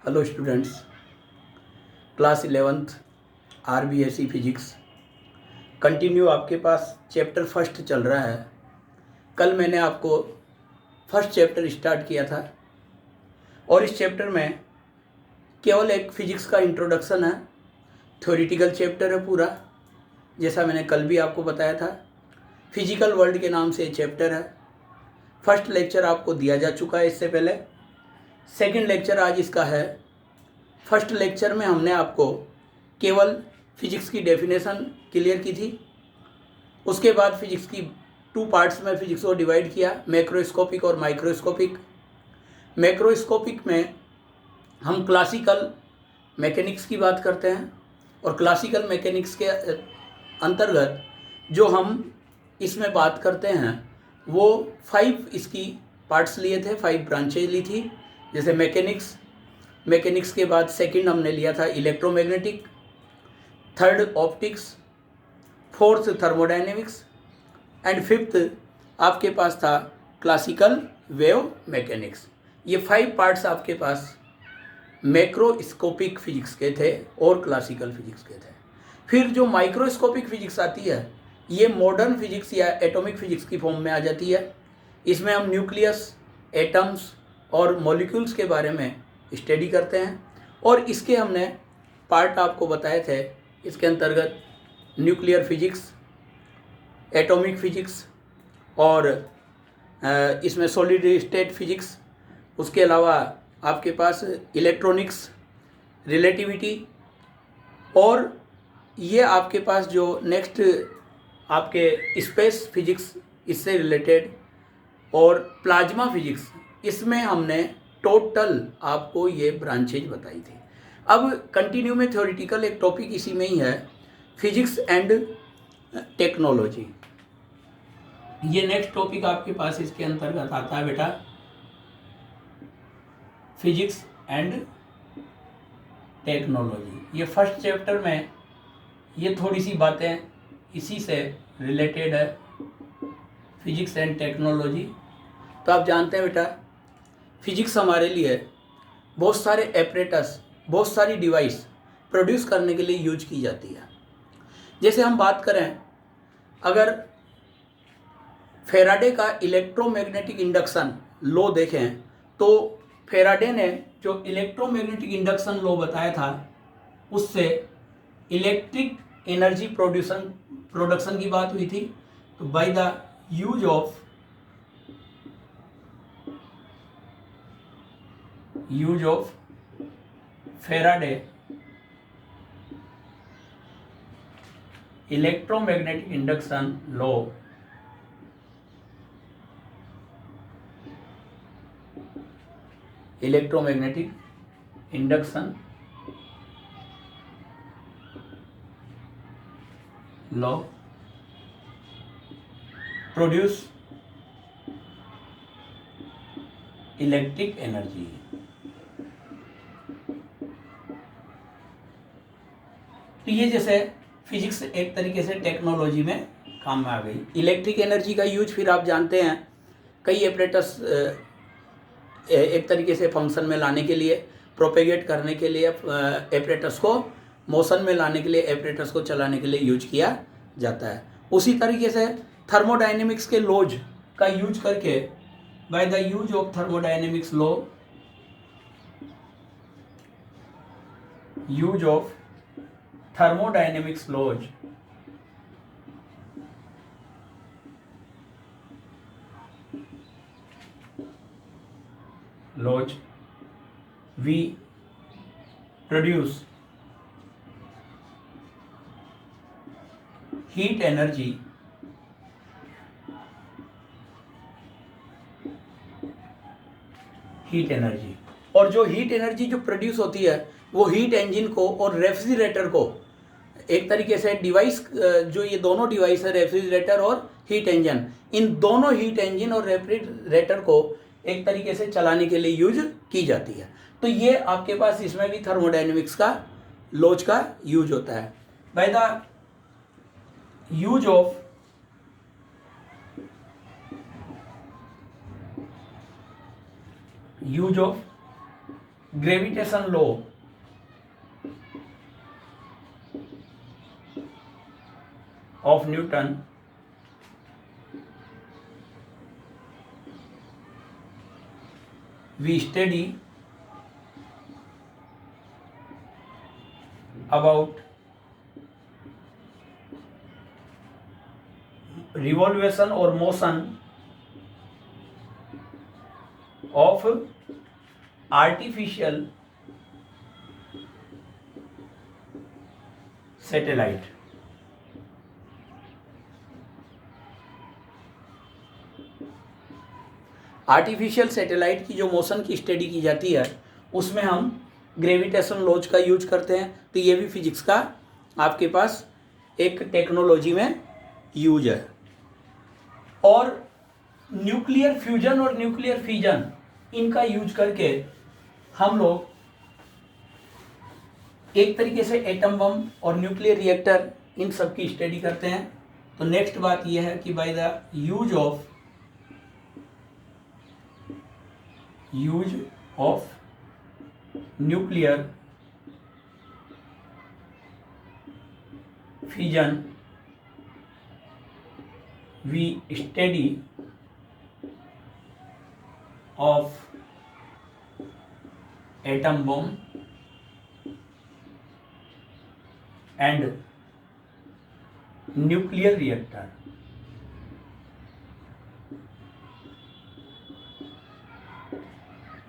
Hello students, class 11th RBSE physics continue आपके पास chapter first चल रहा है। कल मैंने आपको फर्स्ट चैप्टर स्टार्ट किया था और इस चैप्टर में केवल एक फिजिक्स का इंट्रोडक्शन है। थ्योरेटिकल चैप्टर है पूरा, जैसा मैंने कल भी आपको बताया था। फिजिकल वर्ल्ड के नाम से ये चैप्टर है। फर्स्ट लेक्चर आपको दिया जा चुका है इससे पहले। सेकंड लेक्चर आज इसका है। फर्स्ट लेक्चर में हमने आपको केवल फिजिक्स की डेफिनेशन क्लियर की थी। उसके बाद फिजिक्स की टू पार्ट्स में फिजिक्स को डिवाइड किया, मैक्रोस्कोपिक और माइक्रोस्कोपिक। मैक्रोस्कोपिक में हम क्लासिकल मैकेनिक्स की बात करते हैं और क्लासिकल मैकेनिक्स के अंतर्गत जो हम इसमें बात करते हैं वो 5 इसकी पार्ट्स लिए थे, 5 ब्रांचेज ली थी। जैसे मैकेनिक्स के बाद सेकंड हमने लिया था electromagnetic, third optics, fourth thermodynamics and fifth आपके पास था क्लासिकल वेव मैकेनिक्स। ये 5 पार्ट्स आपके पास मैक्रोस्कोपिक फिजिक्स के थे और क्लासिकल फिजिक्स के थे। फिर जो माइक्रोस्कोपिक फिजिक्स आती है ये मॉडर्न फिजिक्स या एटॉमिक फिजिक्स की फॉर्म में आ जाती है। इसमें हम न्यूक्लियस, एटम्स और मॉलिक्यूल्स के बारे में स्टडी करते हैं और इसके हमने पार्ट आपको बताए थे। इसके अंतर्गत न्यूक्लियर फिजिक्स, एटॉमिक फिजिक्स और इसमें सॉलिड स्टेट फिजिक्स, उसके अलावा आपके पास इलेक्ट्रॉनिक्स, रिलेटिविटी और ये आपके पास जो नेक्स्ट आपके स्पेस फिजिक्स इससे रिलेटेड और प्लाज्मा फिजिक्स, इसमें हमने टोटल आपको ये ब्रांचेज बताई थी। अब कंटिन्यू में थ्योरेटिकल एक टॉपिक इसी में ही है, फिजिक्स एंड टेक्नोलॉजी। ये नेक्स्ट टॉपिक आपके पास इसके अंतर्गत आता है बेटा, फिजिक्स एंड टेक्नोलॉजी। ये फर्स्ट चैप्टर में ये थोड़ी सी बातें इसी से रिलेटेड है, फिजिक्स एंड टेक्नोलॉजी। तो आप जानते हैं बेटा, फिजिक्स हमारे लिए बहुत सारे एपरेटस, बहुत सारी डिवाइस प्रोड्यूस करने के लिए यूज की जाती है। जैसे हम बात करें, अगर फेराडे का इलेक्ट्रोमैग्नेटिक इंडक्शन लॉ देखें तो फेराडे ने जो इलेक्ट्रोमैग्नेटिक इंडक्शन लॉ बताया था उससे इलेक्ट्रिक एनर्जी प्रोडक्शन की बात हुई थी। तो by the use of Faraday electromagnetic induction law, electromagnetic induction law produce electric energy. तो ये जैसे फिजिक्स एक तरीके से टेक्नोलॉजी में काम में आ गई। इलेक्ट्रिक एनर्जी का यूज फिर आप जानते हैं कई एपरेटस एक तरीके से फंक्शन में लाने के लिए, प्रोपेगेट करने के लिए, एपरेटस को मोशन में लाने के लिए, एपरेटस को चलाने के लिए यूज किया जाता है। उसी तरीके से थर्मोडायनेमिक्स के लॉज का यूज करके, by the use of thermodynamics law, use of thermodynamics laws, we produce heat energy और जो हीट एनर्जी जो प्रोड्यूस होती है वो हीट इंजन को और रेफ्रिजरेटर को, एक तरीके से डिवाइस, जो ये दोनों डिवाइस है रेफ्रिजरेटर और हीट इंजन, इन दोनों हीट इंजन और रेफ्रिजरेटर को एक तरीके से चलाने के लिए यूज की जाती है। तो ये आपके पास इसमें भी थर्मोडायनेमिक्स का लॉज का यूज होता है। By the use of gravitation law of Newton we study about revolution or motion of artificial satellite. Artificial satellite की जो मोशन की स्टडी की जाती है उसमें हम ग्रेविटेशन लॉज का यूज करते हैं। तो ये भी फिजिक्स का आपके पास एक टेक्नोलॉजी में यूज है। और न्यूक्लियर फ्यूजन और न्यूक्लियर फिजन इनका यूज करके हम लोग एक तरीके से एटम बम और न्यूक्लियर रिएक्टर इन सब की स्टडी करते हैं। तो नेक्स्ट बात यह है कि bye the use of nuclear fission we study of atom bomb and nuclear reactor।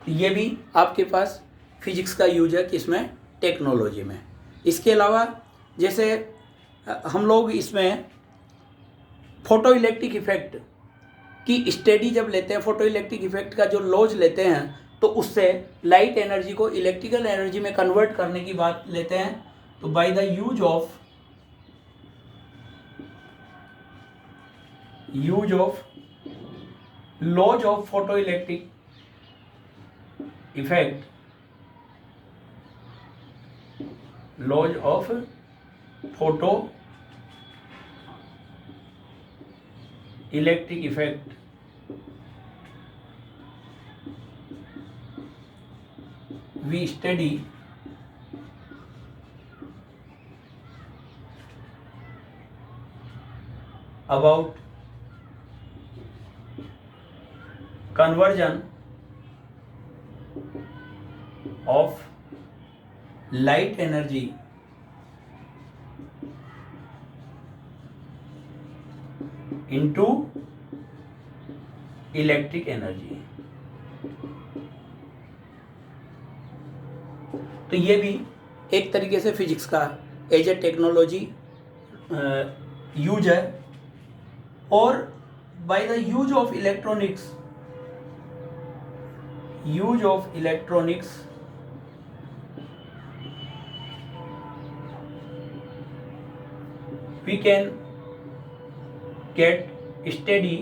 ये भी आपके पास फिजिक्स का यूज है किसमें, टेक्नोलॉजी में। इसके अलावा जैसे हम लोग इसमें फोटो इलेक्ट्रिक इफेक्ट की स्टडी जब लेते हैं, फोटो इलेक्ट्रिक इफेक्ट का जो लॉज लेते हैं तो उससे लाइट एनर्जी को इलेक्ट्रिकल एनर्जी में कन्वर्ट करने की बात लेते हैं। तो by the use of laws of photoelectric effect, laws of photoelectric effect we study about conversion of light energy into electric energy. तो ये भी एक तरीके से फिजिक्स का एज ए टेक्नोलॉजी यूज है। और by the use of electronics we can get study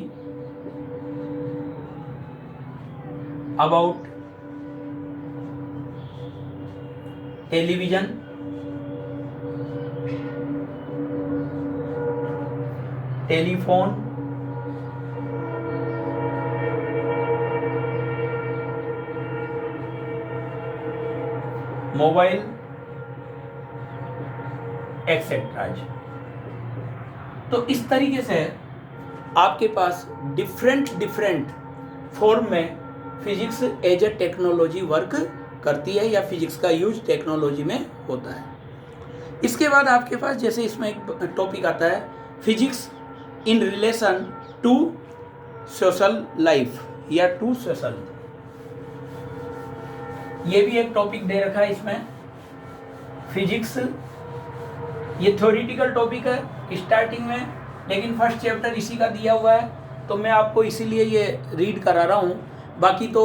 about television, telephone, mobile etcetera. तो इस तरीके से आपके पास डिफरेंट फॉर्म में physics as a technology work करती है या फिजिक्स का यूज टेक्नोलॉजी में होता है। इसके बाद आपके पास जैसे इसमें एक टॉपिक आता है physics in relation to social life या टू सोशल। ये भी एक टॉपिक दे रखा है इसमें। फिजिक्स ये थ्योरेटिकल टॉपिक है स्टार्टिंग में, लेकिन फर्स्ट चैप्टर इसी का दिया हुआ है तो मैं आपको इसीलिए ये रीड करा रहा हूँ। बाकी तो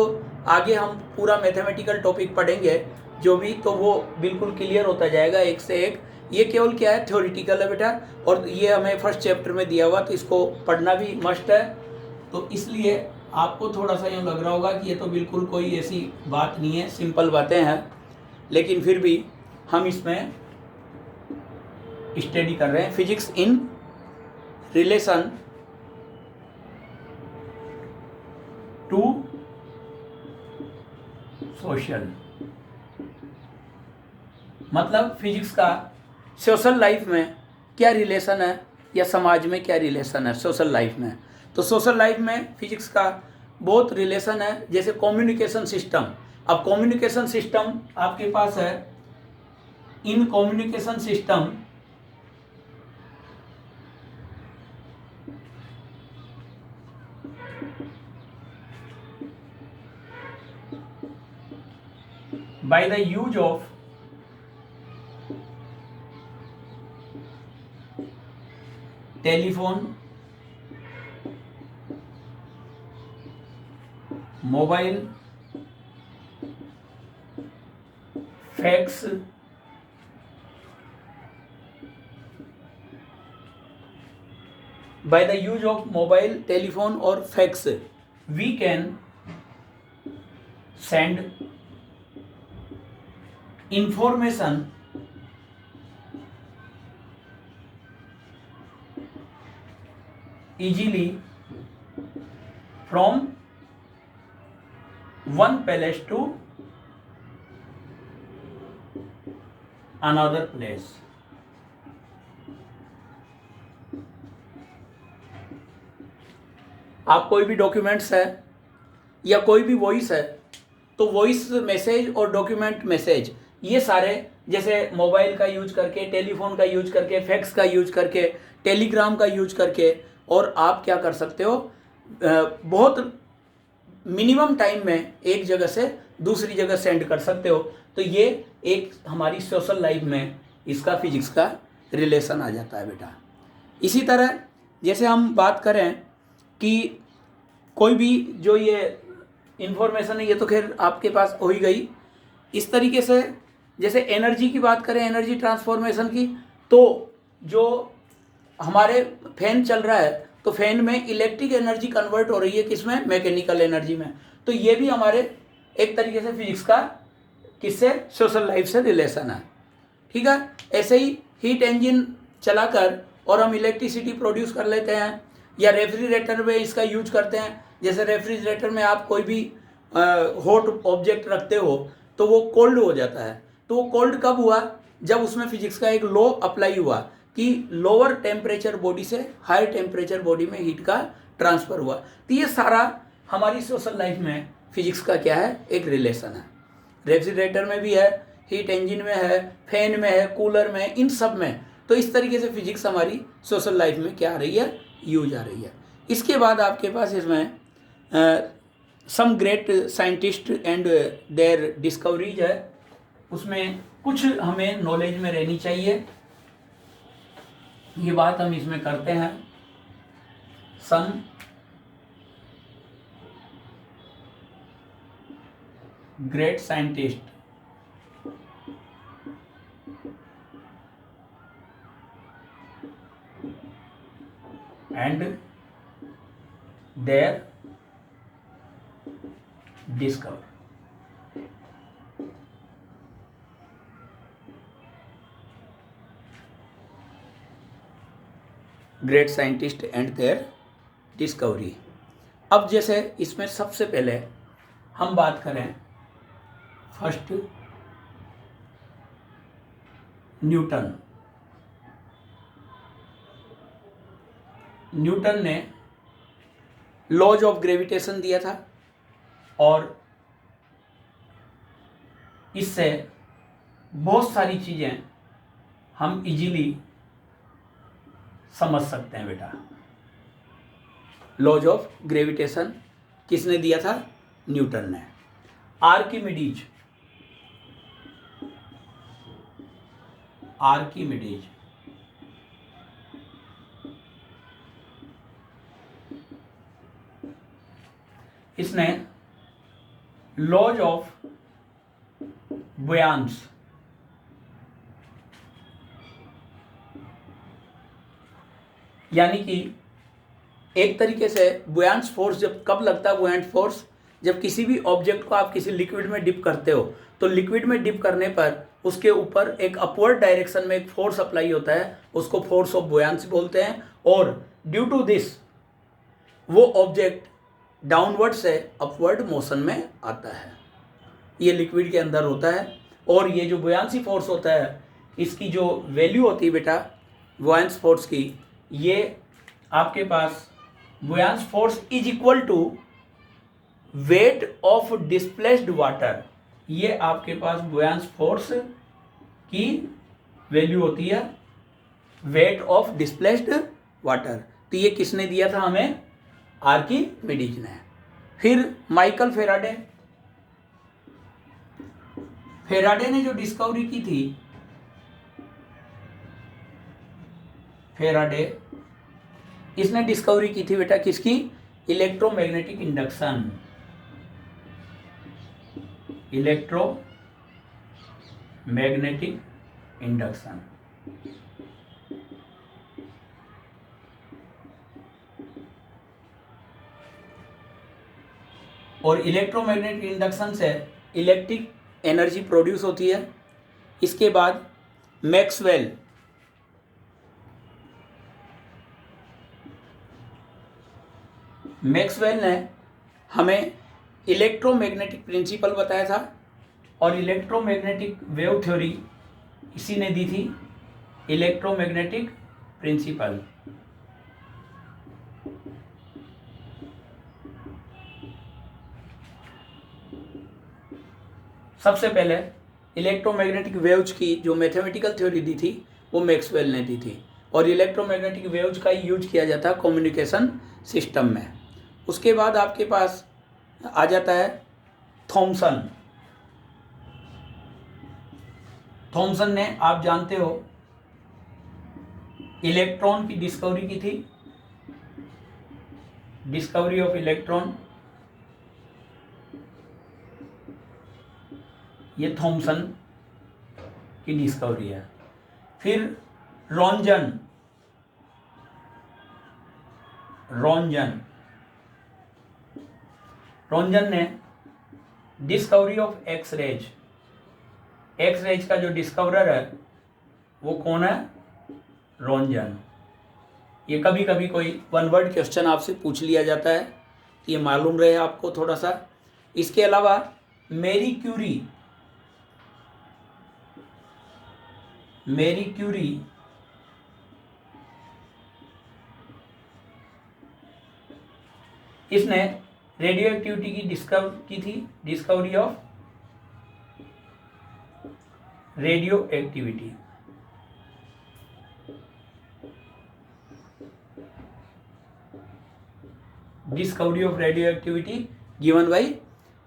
आगे हम पूरा मैथमेटिकल टॉपिक पढ़ेंगे जो भी, तो वो बिल्कुल क्लियर होता जाएगा एक से एक। ये केवल क्या है, थ्योरेटिकल है बेटा, और ये हमें फर्स्ट चैप्टर में दिया हुआ तो इसको पढ़ना भी मस्ट है। तो इसलिए आपको थोड़ा सा यूँ लग रहा होगा कि ये तो बिल्कुल कोई ऐसी बात नहीं है, सिंपल बातें हैं, लेकिन फिर भी हम इसमें स्टडी कर रहे हैं physics in relation to social. मतलब फिजिक्स का सोशल लाइफ में क्या रिलेशन है या समाज में क्या रिलेशन है सोशल लाइफ में। तो सोशल लाइफ में फिजिक्स का बहुत रिलेशन है, जैसे कम्युनिकेशन सिस्टम। अब कम्युनिकेशन सिस्टम आपके पास है, in communication system by the use of telephone, mobile, fax, by the use of mobile, telephone or fax, we can send information easily from one place to another place। आप कोई भी documents है या कोई भी voice है, तो voice message और डॉक्यूमेंट मैसेज ये सारे जैसे मोबाइल का यूज करके, टेलीफोन का यूज करके, फैक्स का यूज करके, टेलीग्राम का यूज करके, और आप क्या कर सकते हो, बहुत मिनिमम टाइम में एक जगह से दूसरी जगह सेंड कर सकते हो। तो ये एक हमारी सोशल लाइफ में इसका फिजिक्स का रिलेशन आ जाता है बेटा। इसी तरह जैसे हम बात करें कि कोई भी जो ये इन्फॉर्मेशन है, ये तो खैर आपके पास हो ही गई। इस तरीके से जैसे एनर्जी की बात करें, एनर्जी ट्रांसफॉर्मेशन की, तो जो हमारे फैन चल रहा है तो फैन में इलेक्ट्रिक एनर्जी कन्वर्ट हो रही है, किसमें, मैकेनिकल एनर्जी में। तो ये भी हमारे एक तरीके से फिजिक्स का किससे, सोशल लाइफ से रिलेशन है। ठीक है, ऐसे ही हीट इंजन चलाकर और हम इलेक्ट्रिसिटी प्रोड्यूस कर लेते हैं, या रेफ्रिजरेटर में इसका यूज करते हैं। जैसे रेफ्रिजरेटर में आप कोई भी हॉट ऑब्जेक्ट रखते हो तो वो कोल्ड हो जाता है। तो वो कोल्ड कब हुआ, जब उसमें फिजिक्स का एक लॉ अप्लाई हुआ कि लोअर टेम्परेचर बॉडी से हाई टेम्परेचर बॉडी में हीट का ट्रांसफर हुआ। तो ये सारा हमारी सोशल लाइफ में फिजिक्स का क्या है, एक रिलेशन है। रेफ्रिजरेटर में भी है, हीट इंजन में है, फैन में है, कूलर में, इन सब में। तो इस तरीके से फिजिक्स हमारी सोशल लाइफ में क्या आ रही है, यूज आ रही है। इसके बाद आपके पास इसमें some great scientist and their discoveries है, उसमें कुछ हमें नॉलेज में रहनी चाहिए, ये बात हम इसमें करते हैं। Some great scientist and their discover. Great scientist and their discovery. अब जैसे इसमें सबसे पहले हम बात करें फर्स्ट न्यूटन। न्यूटन ने लॉज ऑफ ग्रेविटेशन दिया था और इससे बहुत सारी चीज़ें हम इजीली समझ सकते हैं बेटा। लॉज ऑफ ग्रेविटेशन किसने दिया था, न्यूटन ने। आर्किमिडीज, आर्किमिडीज इसने लॉज ऑफ बुयांस यानी कि एक तरीके से बुयांस फोर्स जब कब लगता है, बुयांट फोर्स जब किसी भी ऑब्जेक्ट को आप किसी लिक्विड में डिप करते हो, तो लिक्विड में डिप करने पर उसके ऊपर एक अपवर्ड डायरेक्शन में एक फोर्स अप्लाई होता है, उसको फोर्स ऑफ बुयांसी बोलते हैं। और ड्यू टू दिस वो ऑब्जेक्ट डाउनवर्ड से अपवर्ड मोशन में आता है। ये लिक्विड के अंदर होता है। और ये जो बुयांसी फोर्स होता है इसकी जो वैल्यू होती है बेटा बुयांस फोर्स की, ये आपके पास buoyancy force is equal to weight of displaced water. ये आपके पास बुयांस फोर्स की वैल्यू होती है वेट ऑफ डिस्प्लेस्ड वाटर। तो ये किसने दिया था हमें? आर्किमिडीज ने। फिर माइकल फेराडे, फेराडे ने जो डिस्कवरी की थी, फेराडे इसने डिस्कवरी की थी बेटा किसकी? Electromagnetic induction, electromagnetic induction. और इलेक्ट्रोमैग्नेटिक इंडक्शन से इलेक्ट्रिक एनर्जी प्रोड्यूस होती है। इसके बाद मैक्सवेल, मैक्सवेल ने हमें इलेक्ट्रोमैग्नेटिक प्रिंसिपल बताया था और इलेक्ट्रोमैग्नेटिक वेव थ्योरी इसी ने दी थी, इलेक्ट्रोमैग्नेटिक प्रिंसिपल। सबसे पहले इलेक्ट्रोमैग्नेटिक वेव्स की जो मैथमेटिकल थ्योरी दी थी वो मैक्सवेल ने दी थी और इलेक्ट्रोमैग्नेटिक वेव्स का यूज किया जाता है कम्युनिकेशन सिस्टम में। उसके बाद आपके पास आ जाता है थॉमसन। थॉमसन ने, आप जानते हो, इलेक्ट्रॉन की डिस्कवरी की थी, डिस्कवरी ऑफ इलेक्ट्रॉन, ये थॉमसन की डिस्कवरी है। फिर रॉन्जन, रॉन्जन ने discovery of X rays, X rays का जो डिस्कवरर है वो कौन है? रॉन्जन। ये कभी कभी कोई वन वर्ड क्वेश्चन आपसे पूछ लिया जाता है, ये मालूम रहे आपको थोड़ा सा। इसके अलावा मैरी क्यूरी, मैरी क्यूरी इसने रेडियो एक्टिविटी की डिस्कवर की थी, discovery of radioactivity. Discovery of radioactivity given by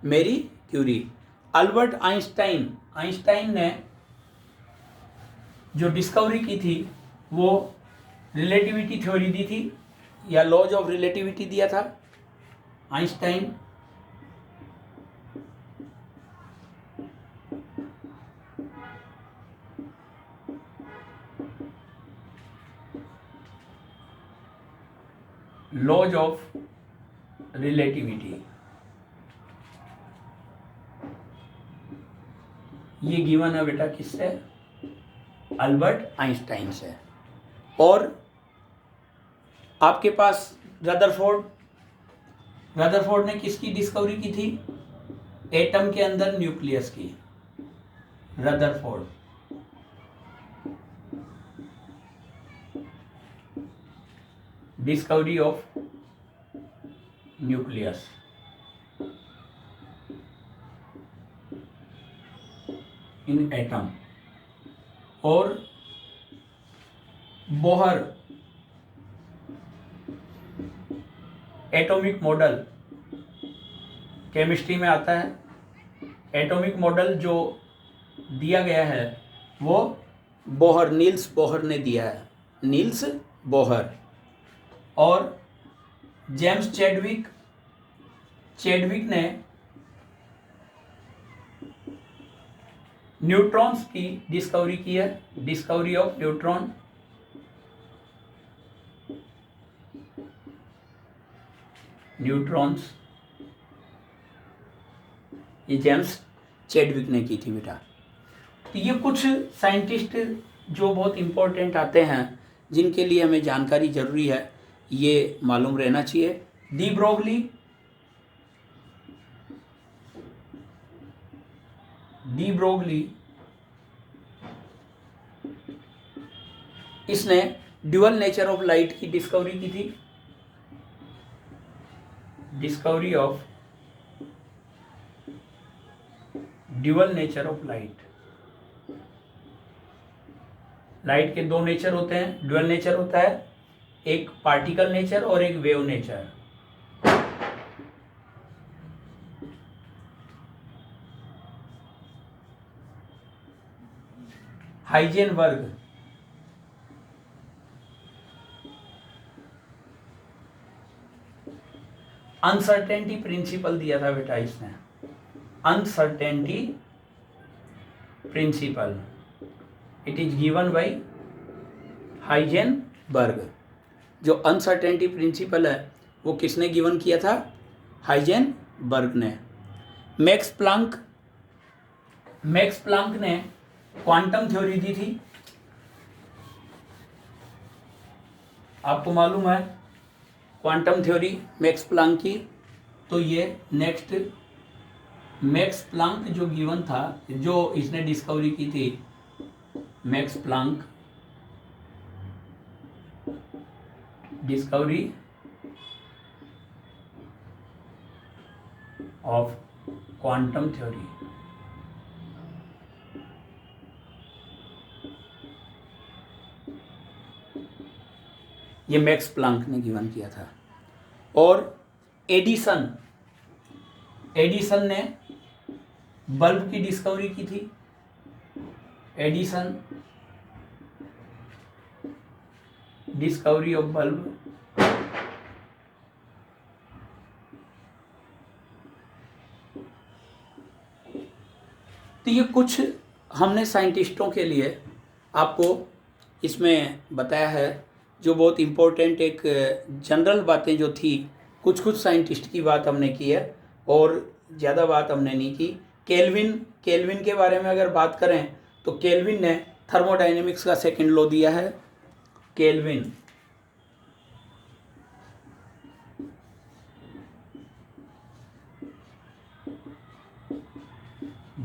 Marie Curie. Albert Einstein, Einstein ने जो डिस्कवरी की थी वो रिलेटिविटी थ्योरी दी थी या लॉज ऑफ रिलेटिविटी दिया था आइंस्टाइन। लॉज ऑफ रिलेटिविटी, ये गिवन है बेटा किससे? अल्बर्ट आइंस्टाइन से। और आपके पास रदरफोर्ड, रदरफोर्ड ने किसकी डिस्कवरी की थी? एटम के अंदर न्यूक्लियस की, Rutherford. Discovery of nucleus. In atom. और बोहर एटॉमिक मॉडल केमिस्ट्री में आता है। एटॉमिक मॉडल जो दिया गया है वो बोहर, नील्स बोहर ने दिया है, नील्स बोहर। और जेम्स चैडविक, चैडविक ने न्यूट्रॉन्स की डिस्कवरी की है, डिस्कवरी ऑफ न्यूट्रॉन। न्यूट्रॉन्स ये जेम्स चैडविक ने की थी बेटा। तो ये कुछ साइंटिस्ट जो बहुत इम्पोर्टेंट आते हैं जिनके लिए हमें जानकारी जरूरी है, ये मालूम रहना चाहिए। डी ब्रोगली, डी ब्रोगली इसने ड्यूअल नेचर ऑफ लाइट की डिस्कवरी की थी, discovery of dual nature of light. Light के दो नेचर होते हैं, ड्यूअल नेचर होता है, एक पार्टिकल नेचर और एक wave nature. Heisenberg uncertainty principle दिया था बेटा इसने, uncertainty principle, it is given by Heisenberg. जो अनसर्टेनिटी प्रिंसिपल है वो किसने गिवन किया था? हाइजेनबर्ग ने। मैक्स प्लांक ने क्वांटम थ्योरी दी थी, आपको मालूम है क्वांटम थ्योरी मैक्स प्लांक की। तो ये नेक्स्ट मैक्स प्लांक जो गिवन था, जो इसने डिस्कवरी की थी, max Planck discovery of quantum theory. ये मैक्स प्लांक ने गिवन किया था। और एडिसन ने बल्ब की डिस्कवरी की थी। Edison discovery of bulb. तो ये कुछ हमने साइंटिस्टों के लिए आपको इसमें बताया है, जो बहुत इम्पोर्टेंट एक जनरल बातें जो थी, कुछ साइंटिस्ट की बात हमने की है और ज़्यादा बात हमने नहीं की। केल्विन के बारे में अगर बात करें तो केल्विन ने थर्मोडायनेमिक्स का सेकंड लॉ दिया है। Kelvin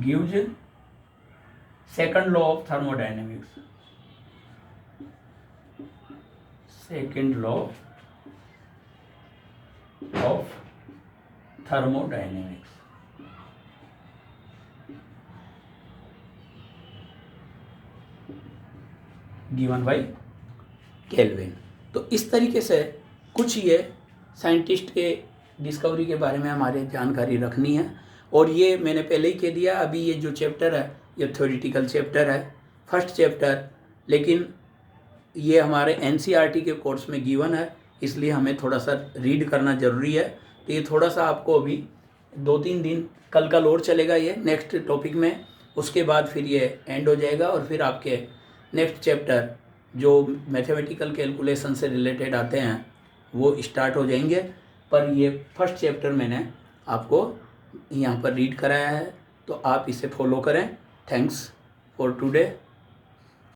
gives second law of thermodynamics, second law of thermodynamics। Given by kelvin. तो इस तरीके से कुछ ये साइंटिस्ट के डिस्कवरी के बारे में हमारे जानकारी रखनी है। और ये मैंने पहले ही कह दिया, अभी ये जो चैप्टर है ये थ्योरेटिकल चैप्टर है, फर्स्ट चैप्टर, लेकिन ये हमारे एनसीईआरटी के कोर्स में गिवन है, इसलिए हमें थोड़ा सा रीड करना ज़रूरी है। तो ये थोड़ा सा आपको अभी 2-3 दिन, कल और चलेगा ये नेक्स्ट टॉपिक में, उसके बाद फिर ये एंड हो जाएगा और फिर आपके नेक्स्ट चैप्टर जो मैथमेटिकल कैलकुलेशन से रिलेटेड आते हैं वो स्टार्ट हो जाएंगे। पर ये फर्स्ट चैप्टर मैंने आपको यहाँ पर रीड कराया है, तो आप इसे फॉलो करें। Thanks for today.